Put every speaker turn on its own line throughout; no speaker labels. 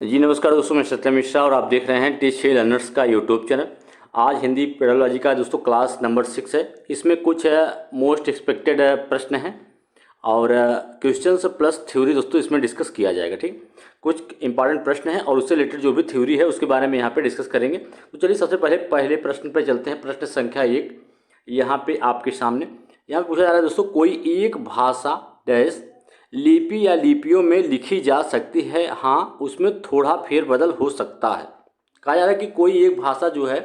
जी नमस्कार दोस्तों, मैं सत्यम मिश्रा और आप देख रहे हैं टीच लर्नर्स का यूट्यूब चैनल। आज हिंदी पेडोलॉजी का दोस्तों क्लास नंबर 6 है। इसमें कुछ मोस्ट एक्सपेक्टेड प्रश्न हैं और क्वेश्चंस प्लस थ्योरी दोस्तों इसमें डिस्कस किया जाएगा। ठीक, कुछ इंपॉर्टेंट प्रश्न हैं और उससे रिलेटेड जो भी थ्योरी है उसके बारे में यहाँ पे डिस्कस करेंगे। तो चलिए सबसे पहले प्रश्न पे चलते हैं। प्रश्न संख्या 1 यहाँ पे आपके सामने यहाँ पे पूछा जा रहा है दोस्तों, कोई एक भाषा डैश लिपि या लिपियों में लिखी जा सकती है, हाँ उसमें थोड़ा फेरबदल हो सकता है। कहा जा रहा है कि कोई एक भाषा जो है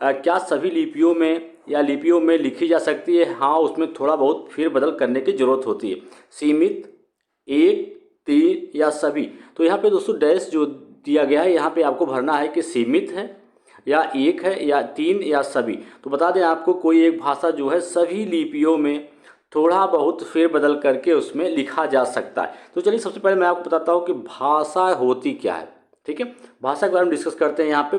क्या सभी लिपियों में या लिपियों में लिखी जा सकती है, हाँ उसमें थोड़ा बहुत फेरबदल करने की ज़रूरत होती है। सीमित, एक, तीन या सभी। तो यहाँ पे दोस्तों डैश जो दिया गया है यहाँ पे आपको भरना है कि सीमित है या एक है या तीन या सभी। तो बता दें आपको, कोई एक भाषा जो है सभी लिपियों में थोड़ा बहुत फेरबदल करके उसमें लिखा जा सकता है। तो चलिए सबसे पहले मैं आपको बताता हूँ कि भाषा होती क्या है। ठीक है, भाषा के बारे में डिस्कस करते हैं। यहाँ पे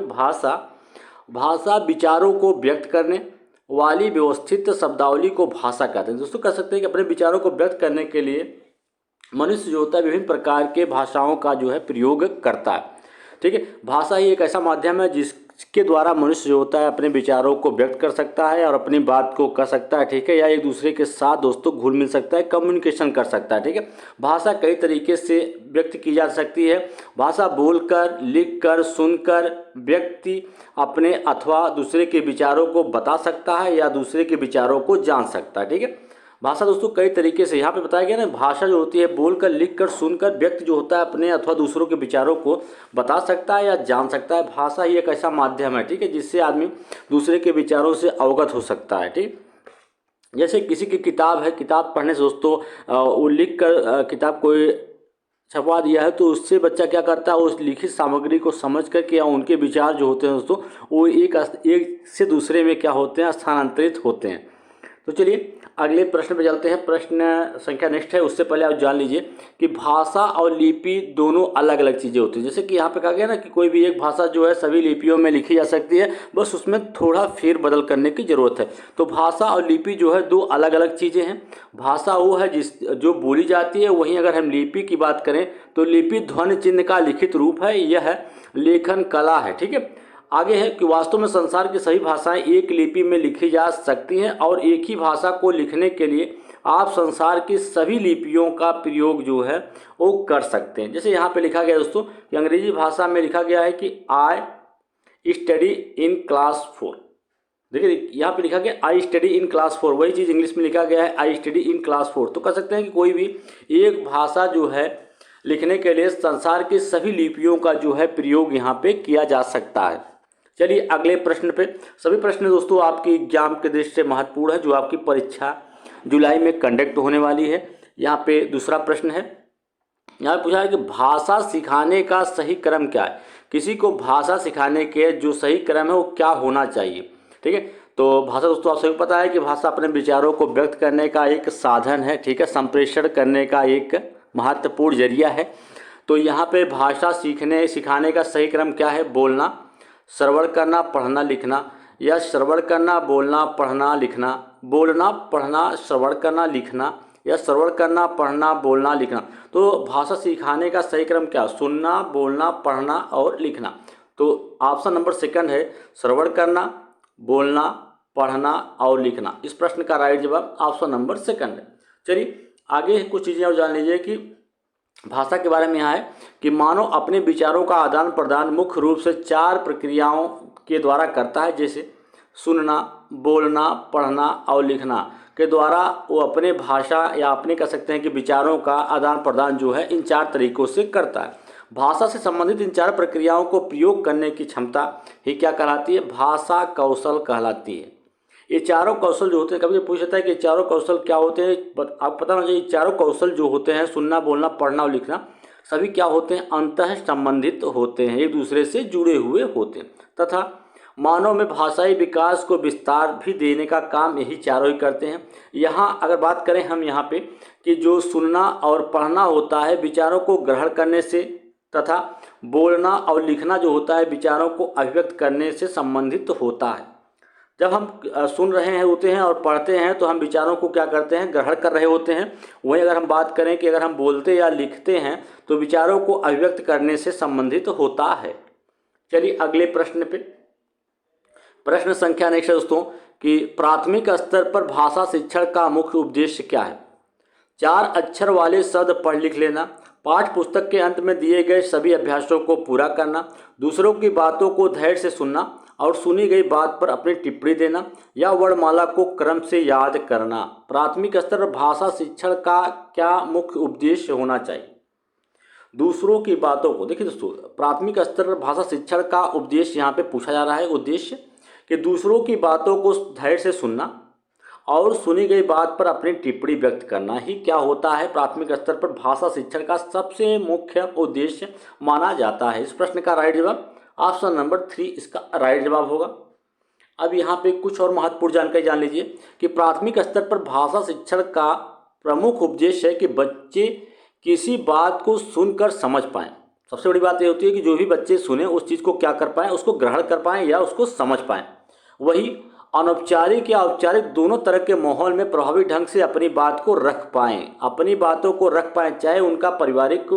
भाषा विचारों को व्यक्त करने वाली व्यवस्थित शब्दावली को भाषा कहते हैं। दोस्तों कह सकते हैं कि अपने विचारों को व्यक्त करने के लिए मनुष्य जो होता है विभिन्न प्रकार के भाषाओं का जो है प्रयोग करता है। ठीक है, भाषा ही एक ऐसा माध्यम है जिसके द्वारा मनुष्य जो होता है अपने विचारों को व्यक्त कर सकता है और अपनी बात को कह सकता है। ठीक है, या एक दूसरे के साथ दोस्तों घुल मिल सकता है, कम्युनिकेशन कर सकता है। ठीक है, भाषा कई तरीके से व्यक्त की जा सकती है। भाषा बोलकर, लिखकर, सुनकर व्यक्ति अपने अथवा दूसरे के विचारों को बता सकता है या दूसरे के विचारों को जान सकता है। ठीक है, भाषा दोस्तों कई तरीके से यहाँ पे बताया गया ना, भाषा जो होती है बोलकर, लिखकर, सुनकर व्यक्ति जो होता है अपने अथवा दूसरों के विचारों को बता सकता है या जान सकता है। भाषा ही एक ऐसा माध्यम है, ठीक है, जिससे आदमी दूसरे के विचारों से अवगत हो सकता है। ठीक, जैसे किसी की किताब है, किताब पढ़ने से दोस्तों वो लिख कर किताब कोई छपवा दिया है तो उससे बच्चा क्या करता है, उस लिखित सामग्री को समझ करके या उनके विचार जो होते हैं दोस्तों वो एक से दूसरे में क्या होते हैं, स्थानांतरित होते हैं। तो चलिए अगले प्रश्न पे चलते हैं। प्रश्न संख्या नेक्स्ट है, उससे पहले आप जान लीजिए कि भाषा और लिपि दोनों अलग अलग चीज़ें होती हैं। जैसे कि यहाँ पे कहा गया ना कि कोई भी एक भाषा जो है सभी लिपियों में लिखी जा सकती है, बस उसमें थोड़ा फेरबदल करने की ज़रूरत है। तो भाषा और लिपि जो है दो अलग अलग चीज़ें हैं। भाषा वो है जो बोली जाती है, वहीं अगर हम लिपि की बात करें तो लिपि ध्वनि चिन्ह का लिखित रूप है, यह लेखन कला है। ठीक है, आगे है कि वास्तव में संसार की सभी भाषाएं एक लिपि में लिखी जा सकती हैं और एक ही भाषा को लिखने के लिए आप संसार की सभी लिपियों का प्रयोग जो है वो कर सकते हैं। जैसे यहाँ पे लिखा गया दोस्तों कि अंग्रेजी भाषा में लिखा गया है कि आई स्टडी इन क्लास 4। देखिए यहाँ पे लिखा गया आई स्टडी इन क्लास 4, वही चीज़ इंग्लिश में लिखा गया है आई स्टडी इन क्लास 4। तो कह सकते हैं कि कोई भी एक भाषा जो है लिखने के लिए संसार की सभी लिपियों का जो है प्रयोग यहाँ पे किया जा सकता है। चलिए अगले प्रश्न पे। सभी प्रश्न दोस्तों आपकी एग्जाम के दृष्टि से महत्वपूर्ण है, जो आपकी परीक्षा जुलाई में कंडक्ट होने वाली है। यहाँ पे दूसरा प्रश्न है, यहाँ पे पूछा है कि भाषा सिखाने का सही क्रम क्या है। किसी को भाषा सिखाने के जो सही क्रम है वो क्या होना चाहिए। ठीक है, तो भाषा दोस्तों आप सभी पता है कि भाषा अपने विचारों को व्यक्त करने का एक साधन है। ठीक है, संप्रेषण करने का एक महत्वपूर्ण जरिया है। तो यहाँ पे भाषा सिखाने का सही क्रम क्या है, बोलना, श्रवण करना, पढ़ना, लिखना, या श्रवण करना, बोलना, पढ़ना, लिखना, बोलना, पढ़ना, श्रवण करना, लिखना, या श्रवण करना, पढ़ना, बोलना, लिखना। तो भाषा सिखाने का सही क्रम क्या, सुनना, बोलना, पढ़ना और लिखना। तो ऑप्शन नंबर सेकंड है श्रवण करना, बोलना, पढ़ना और लिखना। इस प्रश्न का राइट जवाब ऑप्शन नंबर सेकंड है। चलिए आगे कुछ चीज़ें और जान लीजिए कि भाषा के बारे में यहाँ है कि मानव अपने विचारों का आदान प्रदान मुख्य रूप से 4 प्रक्रियाओं के द्वारा करता है। जैसे सुनना, बोलना, पढ़ना और लिखना के द्वारा वो अपने भाषा या अपने कह सकते हैं कि विचारों का आदान प्रदान जो है इन 4 तरीकों से करता है। भाषा से संबंधित इन 4 प्रक्रियाओं को प्रयोग करने की क्षमता ही क्या कहलाती है, भाषा कौशल कहलाती है। ये चारों कौशल जो होते हैं, कभी पूछ जाता है कि चारों कौशल क्या होते हैं, आपको पता होना चाहिए। चारों कौशल जो होते हैं सुनना, बोलना, पढ़ना और लिखना सभी क्या होते हैं, अंतः संबंधित होते हैं, एक दूसरे से जुड़े हुए होते हैं तथा मानव में भाषाई विकास को विस्तार भी देने का काम यही चारों ही करते हैं। यहाँ अगर बात करें हम यहाँ पे कि जो सुनना और पढ़ना होता है विचारों को ग्रहण करने से तथा बोलना और लिखना जो होता है विचारों को अभिव्यक्त करने से संबंधित होता है। जब हम सुन रहे हैं होते हैं और पढ़ते हैं तो हम विचारों को क्या करते हैं, ग्रहण कर रहे होते हैं। वहीं अगर हम बात करें कि अगर हम बोलते या लिखते हैं तो विचारों को अभिव्यक्त करने से संबंधित होता है। चलिए अगले प्रश्न पे, प्रश्न संख्या नेक्स्ट है दोस्तों कि प्राथमिक स्तर पर भाषा शिक्षण का मुख्य उद्देश्य क्या है। 4 अक्षर वाले शब्द पढ़ लिख लेना, पाठ्य पुस्तक के अंत में दिए गए सभी अभ्यासों को पूरा करना, दूसरों की बातों को धैर्य से सुनना और सुनी गई बात पर अपनी टिप्पणी देना, या वर्णमाला को क्रम से याद करना। प्राथमिक स्तर पर भाषा शिक्षण का क्या मुख्य उद्देश्य होना चाहिए। दूसरों की बातों को, देखिए दोस्तों, प्राथमिक स्तर पर भाषा शिक्षण का उद्देश्य यहाँ पे पूछा जा रहा है, उद्देश्य कि दूसरों की बातों को धैर्य से सुनना और सुनी गई बात पर अपनी टिप्पणी व्यक्त करना ही क्या होता है, प्राथमिक स्तर पर भाषा शिक्षण का सबसे मुख्य उद्देश्य माना जाता है। इस प्रश्न का राइट जवाब ऑप्शन नंबर 3 इसका राइट जवाब होगा। अब यहाँ पे कुछ और महत्वपूर्ण जानकारी जान लीजिए कि प्राथमिक स्तर पर भाषा शिक्षण का प्रमुख उद्देश्य है कि बच्चे किसी बात को सुनकर समझ पाएँ। सबसे बड़ी बात यह होती है कि जो भी बच्चे सुने उस चीज़ को क्या कर पाएँ, उसको ग्रहण कर पाएँ या उसको समझ पाएँ। वही अनौपचारिक या औपचारिक दोनों तरह के माहौल में प्रभावी ढंग से अपनी बात को रख पाएँ, अपनी बातों को रख पाएँ, चाहे उनका पारिवारिक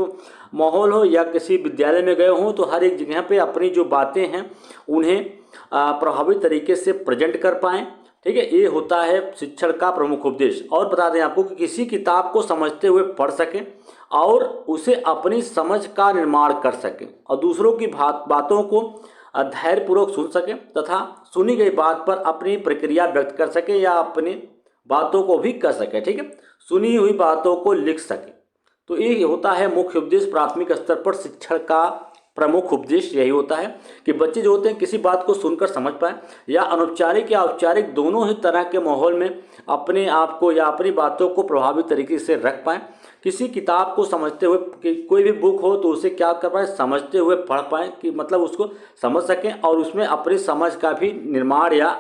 माहौल हो या किसी विद्यालय में गए हों, तो हर एक जगह पे अपनी जो बातें हैं उन्हें प्रभावी तरीके से प्रेजेंट कर पाएँ। ठीक है, ये होता है शिक्षण का प्रमुख उद्देश्य। और बता दें आपको कि किसी किताब को समझते हुए पढ़ सकें और उसे अपनी समझ का निर्माण कर सकें और दूसरों की बातों को धैर्यपूर्वक सुन सकें तथा सुनी गई बात पर अपनी प्रक्रिया व्यक्त कर सकें या अपनी बातों को भी कर सकें। ठीक है, सुनी हुई बातों को लिख सकें। तो ये होता है मुख्य उद्देश्य प्राथमिक स्तर पर शिक्षण का प्रमुख उद्देश्य यही होता है कि बच्चे जो होते हैं किसी बात को सुनकर समझ पाएँ या अनौपचारिक या औपचारिक दोनों ही तरह के माहौल में अपने आप को या अपनी बातों को प्रभावी तरीके से रख पाएँ। किसी किताब को समझते हुए, कि कोई भी बुक हो तो उसे क्या कर पाएँ, समझते हुए पढ़ पाएँ, कि मतलब उसको समझ सकें और उसमें अपनी समझ का भी निर्माण या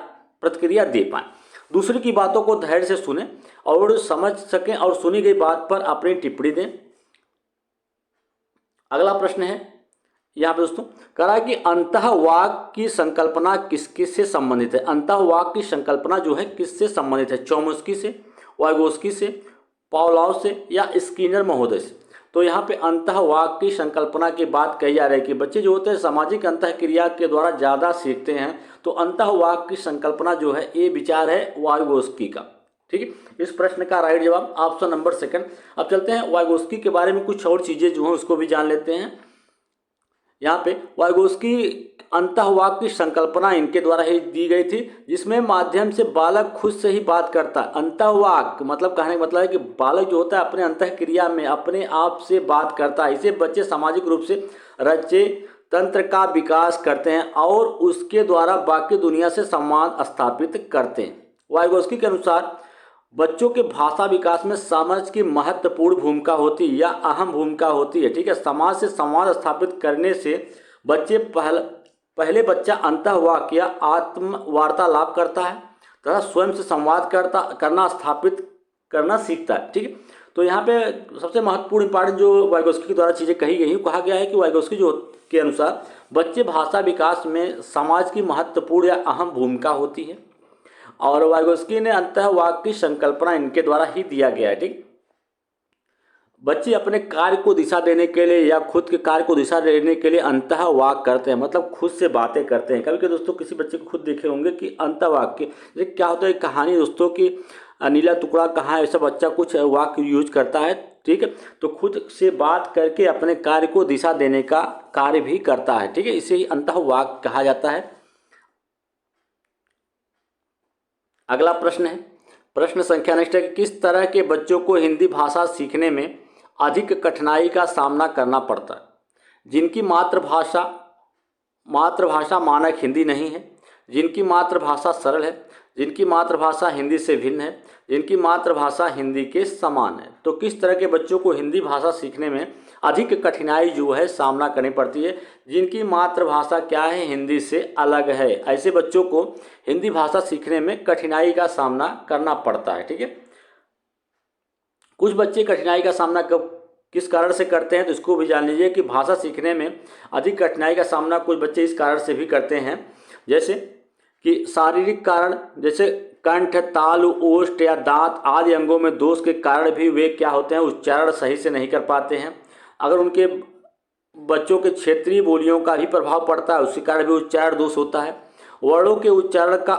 प्रतिक्रिया दे पाएँ। दूसरे की बातों को धैर्य से सुने और समझ सकें और सुनी गई बात पर अपनी टिप्पणी दें। अगला प्रश्न है यहाँ पे दोस्तों, कहा कि अंतःवाक की संकल्पना किससे संबंधित है। अंतःवाक की संकल्पना जो है किससे संबंधित है, चोम्स्की से, वाइगोस्की से, पावलोव से या स्किनर महोदय से। तो यहाँ पे अंतःवाक की संकल्पना की बात कही जा रही है कि बच्चे जो होते हैं सामाजिक अंतःक्रिया के द्वारा ज़्यादा सीखते हैं। तो अंतःवाक की संकल्पना जो है ये विचार है वाइगोस्की का। ठीक है, इस प्रश्न का राइट जवाब ऑप्शन नंबर 2। अब चलते हैं वाइगोस्की के बारे में कुछ और चीज़ें जो हैं उसको भी जान लेते हैं। यहाँ पे वाइगोस्की अंतःवाक की संकल्पना इनके द्वारा ही दी गई थी, जिसमें माध्यम से बालक खुद से ही बात करता है। अंतःवाक मतलब कहने का मतलब है कि बालक जो होता है अपने अंतःक्रिया में अपने आप से बात करता है। इसे बच्चे सामाजिक रूप से रचे तंत्र का विकास करते हैं और उसके द्वारा बाकी दुनिया से संवाद स्थापित करते हैं। वाइगोस्की के अनुसार बच्चों के भाषा विकास में समझ की महत्वपूर्ण भूमिका होती है या अहम भूमिका होती है। ठीक है, समाज से संवाद स्थापित करने से बच्चे पहले बच्चा अंतःवाक या आत्म वार्तालाप करता है तथा स्वयं से संवाद करना स्थापित करना सीखता है। ठीक है, तो यहाँ पे सबसे महत्वपूर्ण इंपॉर्टेंट जो वाइगोस्की के द्वारा चीज़ें कही गई, कहा गया है कि वाइगोस्की जो के अनुसार बच्चे भाषा विकास में समाज की महत्वपूर्ण या अहम भूमिका होती है और वाइगोस्की ने अंतःवाक की संकल्पना इनके द्वारा ही दिया गया है। ठीक, बच्चे अपने कार्य को दिशा देने के लिए या खुद के कार्य को दिशा देने के लिए अंतःवाक करते हैं, मतलब खुद से बातें करते हैं। कभी कभी दोस्तों किसी बच्चे को खुद देखे होंगे कि अंतःवाक के जैसे क्या होता है, कहानी दोस्तों की नीला टुकड़ा कहाँ है, ऐसा बच्चा कुछ वाक्य यूज करता है। ठीक है, तो खुद से बात करके अपने कार्य को दिशा देने का कार्य भी करता है। ठीक है, इसे ही अंतःवाक कहा जाता है। अगला प्रश्न है, प्रश्न संख्या नेक्स्ट है कि किस तरह के बच्चों को हिंदी भाषा सीखने में अधिक कठिनाई का सामना करना पड़ता है। जिनकी मातृभाषा मानक हिंदी नहीं है, जिनकी मातृभाषा सरल है, जिनकी मातृभाषा हिंदी से भिन्न है, जिनकी मातृभाषा हिंदी के समान है। तो किस तरह के बच्चों को हिंदी भाषा सीखने में अधिक कठिनाई जो है सामना करनी पड़ती है, जिनकी मातृभाषा क्या है, हिंदी से अलग है। ऐसे बच्चों को हिंदी भाषा सीखने में कठिनाई का सामना करना पड़ता है। ठीक है, कुछ बच्चे कठिनाई का सामना किस कारण से करते हैं, तो इसको भी जान लीजिए कि भाषा सीखने में अधिक कठिनाई का सामना कुछ बच्चे इस कारण से भी करते हैं, जैसे कि शारीरिक कारण जैसे कंठ, तालु, ओष्ठ या दांत आदि अंगों में दोष के कारण भी वे क्या होते हैं, उच्चारण सही से नहीं कर पाते हैं। अगर उनके बच्चों के क्षेत्रीय बोलियों का भी प्रभाव पड़ता है, उसके कारण भी उच्चारण दोष होता है। वर्णों के उच्चारण का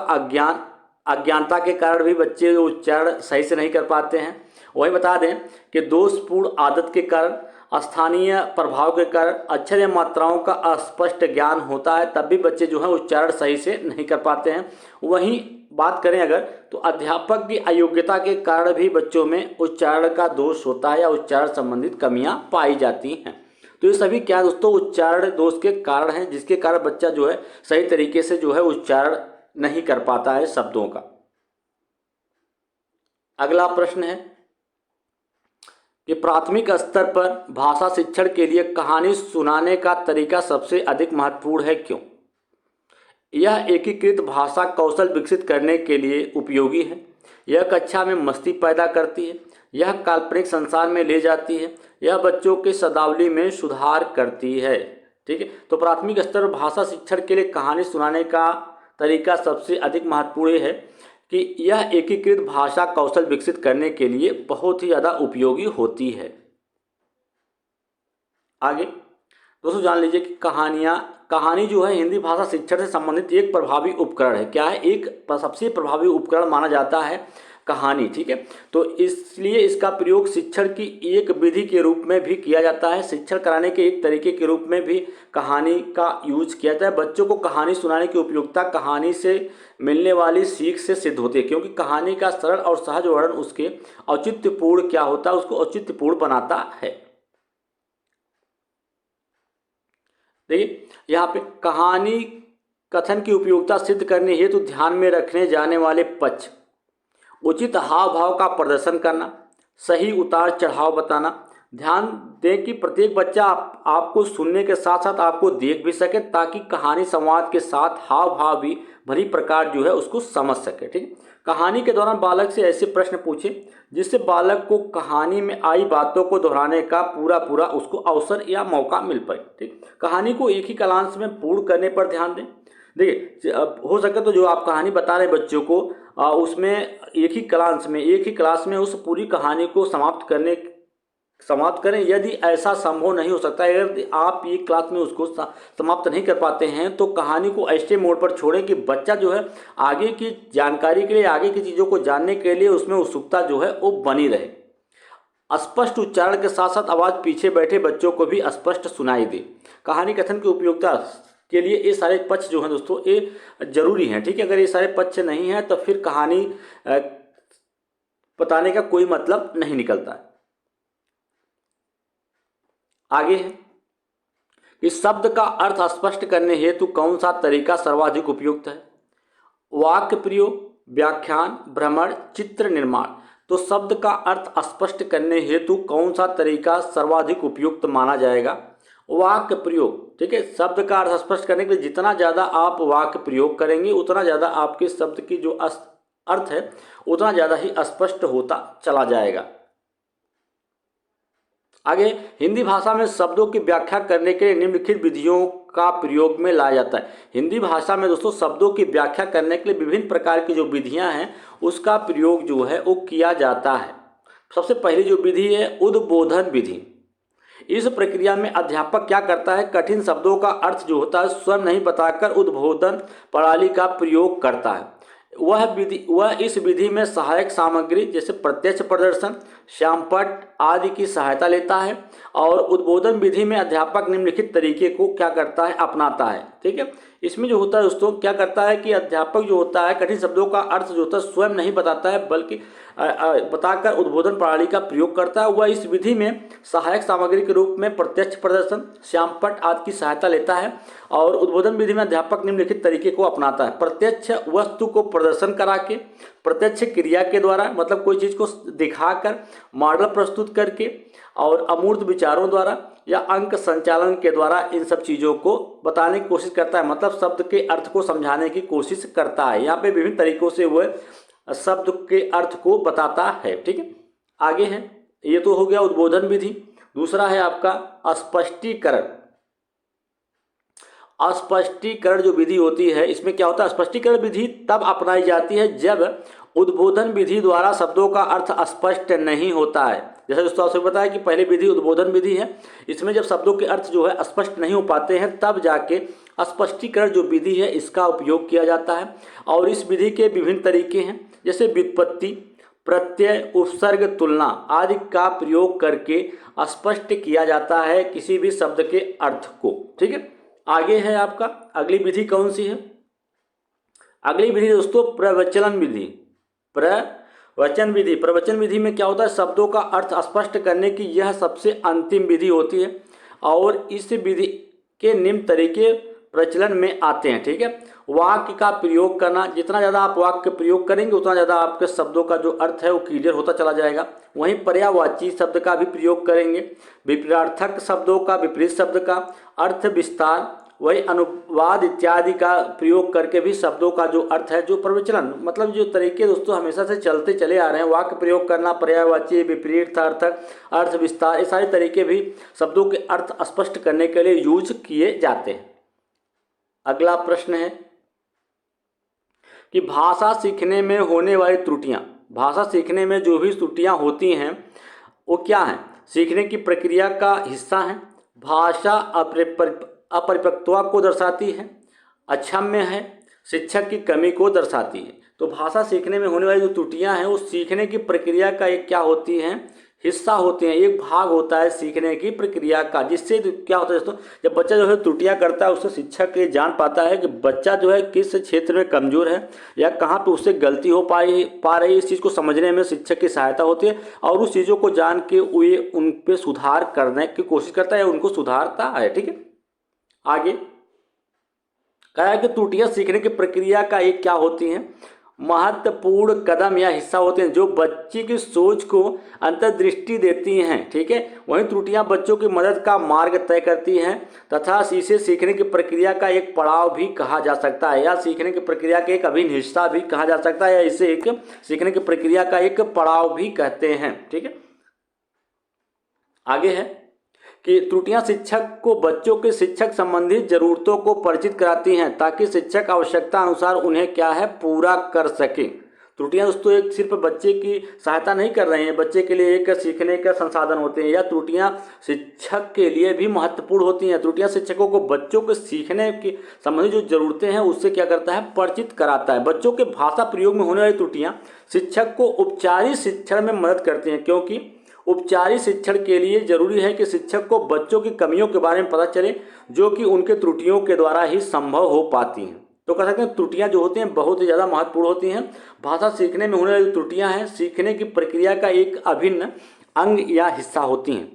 अज्ञानता के कारण भी बच्चे उच्चारण सही से नहीं कर पाते हैं। वही बता दें कि दोषपूर्ण आदत के कारण, स्थानीय प्रभाव के कारण, अक्षर या मात्राओं का अस्पष्ट ज्ञान होता है, तब भी बच्चे जो है उच्चारण सही से नहीं कर पाते हैं। वहीं बात करें अगर, तो अध्यापक की अयोग्यता के कारण भी बच्चों में उच्चारण का दोष होता है या उच्चारण संबंधित कमियां पाई जाती हैं। तो ये सभी क्या दोस्तों, उच्चारण दोष के कारण हैं, जिसके कारण बच्चा जो है सही तरीके से जो है उच्चारण नहीं कर पाता है शब्दों का। अगला प्रश्न है कि प्राथमिक स्तर पर भाषा शिक्षण के लिए कहानी सुनाने का तरीका सबसे अधिक महत्वपूर्ण है, क्यों? यह एकीकृत भाषा कौशल विकसित करने के लिए उपयोगी है। यह कक्षा में मस्ती पैदा करती है। यह काल्पनिक संसार में ले जाती है। यह बच्चों के शब्दावली में सुधार करती है। ठीक है, तो प्राथमिक स्तर पर भाषा शिक्षण के लिए कहानी सुनाने का तरीका सबसे अधिक महत्वपूर्ण है कि यह एकीकृत भाषा कौशल विकसित करने के लिए बहुत ही ज़्यादा उपयोगी होती है। आगे दोस्तों जान लीजिए कि कहानी जो है हिंदी भाषा शिक्षण से संबंधित एक प्रभावी उपकरण है। क्या है? एक सबसे प्रभावी उपकरण माना जाता है कहानी। ठीक है, तो इसलिए इसका प्रयोग शिक्षण की एक विधि के रूप में भी किया जाता है। शिक्षण कराने के एक तरीके के रूप में भी कहानी का यूज किया जाता है। बच्चों को कहानी सुनाने की उपयोगिता कहानी से मिलने वाली सीख से सिद्ध होती है, क्योंकि कहानी का सरल और सहज वर्णन उसके औचित्यपूर्ण क्या होता है, उसको औचित्यपूर्ण बनाता है। देखिए यहाँ पे कहानी कथन की उपयोगिता सिद्ध करने हेतु ध्यान में रखने जाने वाले पक्ष: उचित हाव भाव का प्रदर्शन करना, सही उतार चढ़ाव बताना। ध्यान दें कि प्रत्येक बच्चा आपको सुनने के साथ साथ आपको देख भी सके, ताकि कहानी संवाद के साथ हाव भाव भी भली प्रकार जो है उसको समझ सके। ठीक, कहानी के दौरान बालक से ऐसे प्रश्न पूछें जिससे बालक को कहानी में आई बातों को दोहराने का पूरा उसको अवसर या मौका मिल पाए। ठीक, कहानी को एक ही कालांश में पूर्ण करने पर ध्यान दें। देखिए हो सके तो जो आप कहानी बता रहे बच्चों को उसमें एक ही क्लास में उस पूरी कहानी को समाप्त करें। यदि ऐसा संभव नहीं हो सकता, यदि आप एक क्लास में उसको समाप्त नहीं कर पाते हैं, तो कहानी को ऐसे मोड़ पर छोड़ें कि बच्चा जो है आगे की जानकारी के लिए, आगे की चीज़ों को जानने के लिए उसमें उत्सुकता जो है वो बनी रहे। स्पष्ट उच्चारण के साथ साथ आवाज़ पीछे बैठे बच्चों को भी स्पष्ट सुनाई दे। कहानी कथन की उपयोगिता के लिए ये सारे पक्ष जो हैं दोस्तों ये जरूरी हैं। ठीक है, अगर ये सारे पक्ष नहीं हैं तो फिर कहानी बताने का कोई मतलब नहीं निकलता है। आगे है कि शब्द का अर्थ स्पष्ट करने हेतु कौन सा तरीका सर्वाधिक उपयुक्त है? वाक्य प्रयोग, व्याख्यान, भ्रमण, चित्र निर्माण। तो शब्द का अर्थ स्पष्ट करने हेतु कौन सा तरीका सर्वाधिक उपयुक्त माना जाएगा? वाक्य प्रयोग। ठीक है, शब्द का अर्थ स्पष्ट करने के लिए जितना ज़्यादा आप वाक्य प्रयोग करेंगे उतना ज़्यादा आपके शब्द की जो अर्थ है उतना ज़्यादा ही स्पष्ट होता चला जाएगा। आगे हिंदी भाषा में शब्दों की व्याख्या करने के लिए निम्नलिखित विधियों का प्रयोग में लाया जाता है। हिंदी भाषा में दोस्तों शब्दों की व्याख्या करने के लिए विभिन्न प्रकार की जो विधियां हैं उसका प्रयोग जो है वो किया जाता है। सबसे पहली जो विधि है उद्बोधन विधि। इस प्रक्रिया में अध्यापक क्या करता है, कठिन शब्दों का अर्थ जो होता है स्वयं नहीं बताकर उद्बोधन प्रणाली का प्रयोग करता है। वह इस विधि में सहायक सामग्री जैसे प्रत्यक्ष प्रदर्शन, श्यामपट्ट आदि की सहायता लेता है। और उद्बोधन विधि में अध्यापक निम्नलिखित तरीके को क्या करता है, अपनाता है। ठीक है, इसमें जो होता है दोस्तों क्या करता है कि अध्यापक जो होता है कठिन शब्दों का अर्थ जो होता है स्वयं नहीं बताता है बल्कि बताकर उद्बोधन प्रणाली का प्रयोग करता है। वह इस विधि में सहायक सामग्री के रूप में प्रत्यक्ष प्रदर्शन, श्यामपट्ट आदि की सहायता लेता है। और उद्बोधन विधि में अध्यापक निम्नलिखित तरीके को अपनाता है। प्रत्यक्ष वस्तु को प्रदर्शन करा के, प्रत्यक्ष क्रिया के द्वारा मतलब कोई चीज़ को दिखाकर, मॉडल प्रस्तुत करके, और अमूर्त विचारों द्वारा या अंक संचालन के द्वारा इन सब चीज़ों को बताने की कोशिश करता है। मतलब शब्द के अर्थ को समझाने की कोशिश करता है। यहाँ पे विभिन्न तरीकों से वह शब्द के अर्थ को बताता है। ठीक है, आगे है, ये तो हो गया उद्बोधन विधि। दूसरा है आपका स्पष्टीकरण। स्पष्टीकरण जो विधि होती है, इसमें क्या होता है, स्पष्टीकरण विधि तब अपनाई जाती है जब उद्बोधन विधि द्वारा शब्दों का अर्थ स्पष्ट नहीं होता है। जैसे दोस्तों आपसे बताया कि पहली विधि उद्बोधन विधि है, इसमें जब शब्दों के अर्थ जो है स्पष्ट नहीं हो पाते हैं तब जाके स्पष्टीकरण जो विधि है इसका उपयोग किया जाता है। और इस विधि के विभिन्न तरीके हैं, जैसे व्युत्पत्ति, प्रत्यय, उपसर्ग, तुलना आदि का प्रयोग करके स्पष्ट किया जाता है किसी भी शब्द के अर्थ को। ठीक है, आगे है आपका अगली विधि कौन सी है, अगली विधि दोस्तों प्रवचन विधि। प्रवचन विधि में क्या होता है, शब्दों का अर्थ स्पष्ट करने की यह सबसे अंतिम विधि होती है और इस विधि के निम्न तरीके प्रचलन में आते हैं। ठीक है, वाक्य का प्रयोग करना, जितना ज़्यादा आप वाक्य प्रयोग करेंगे उतना ज़्यादा आपके शब्दों का जो अर्थ है वो क्लियर होता चला जाएगा। वहीं पर्यायवाची शब्द का भी प्रयोग करेंगे, विपरीतार्थक शब्दों का, विपरीत शब्द का, अर्थ विस्तार, वही अनुवाद इत्यादि का प्रयोग करके भी शब्दों का जो अर्थ है, जो प्रवचन मतलब जो तरीके दोस्तों हमेशा से चलते चले आ रहे हैं, वाक्य प्रयोग करना, पर्यायवाची, विपरीतार्थक, अर्थ विस्तार, ये सारे तरीके भी शब्दों के अर्थ स्पष्ट करने के लिए यूज किए जाते हैं। अगला प्रश्न है कि भाषा सीखने में होने वाली त्रुटियां, भाषा सीखने में जो भी त्रुटियां होती हैं वो क्या हैं, सीखने की प्रक्रिया का हिस्सा हैं, भाषा अपरिपक्वता को दर्शाती है, अक्षम्य है, शिक्षक की कमी को दर्शाती है। तो भाषा सीखने में होने वाली जो त्रुटियां हैं वो सीखने की प्रक्रिया का एक क्या होती हैं, हिस्सा होते हैं, एक भाग होता है सीखने की प्रक्रिया का। जिससे क्या होता है दोस्तों, जब बच्चा जो है त्रुटियां करता है उससे शिक्षक ये जान पाता है कि बच्चा जो है किस क्षेत्र में कमज़ोर है या कहाँ पे उससे गलती हो पा रही है। इस चीज़ को समझने में शिक्षक की सहायता होती है और उस चीज़ों को जान के वे उन पर सुधार करने की कोशिश करता है या उनको सुधारता है। ठीक है, आगे कहा है कि त्रुटियां सीखने की प्रक्रिया का एक क्या होती हैं, महत्वपूर्ण कदम या हिस्सा होते हैं जो बच्चे की सोच को अंतर्दृष्टि देती हैं। ठीक है, वहीं त्रुटियां बच्चों की मदद का मार्ग तय करती हैं तथा इसे सीखने की प्रक्रिया का एक पड़ाव भी कहा जा सकता है या सीखने की प्रक्रिया का एक अभिन्न हिस्सा भी कहा जा सकता है या इसे एक सीखने की प्रक्रिया का एक पड़ाव भी कहते हैं। ठीक है, आगे है कि त्रुटियां शिक्षक को बच्चों के शिक्षक संबंधित जरूरतों को परिचित कराती हैं ताकि शिक्षक आवश्यकता अनुसार उन्हें क्या है पूरा कर सके। त्रुटियां दोस्तों एक सिर्फ बच्चे की सहायता नहीं कर रहे हैं, बच्चे के लिए एक सीखने का संसाधन होते हैं या त्रुटियां शिक्षक के लिए भी महत्वपूर्ण होती हैं। त्रुटियां शिक्षकों को बच्चों के सीखने की संबंधित जो जरूरतें हैं उससे क्या करता है, परिचित कराता है। बच्चों के भाषा प्रयोग में होने वाली त्रुटियां शिक्षक को औपचारिक शिक्षण में मदद करती हैं, क्योंकि औपचारिक शिक्षण के लिए जरूरी है कि शिक्षक को बच्चों की कमियों के बारे में पता चले जो कि उनके त्रुटियों के द्वारा ही संभव हो पाती हैं। तो कह सकते हैं त्रुटियां जो होती हैं बहुत ही ज़्यादा महत्वपूर्ण होती हैं। भाषा सीखने में होने वाली त्रुटियां हैं सीखने की प्रक्रिया का एक अभिन्न अंग या हिस्सा होती हैं।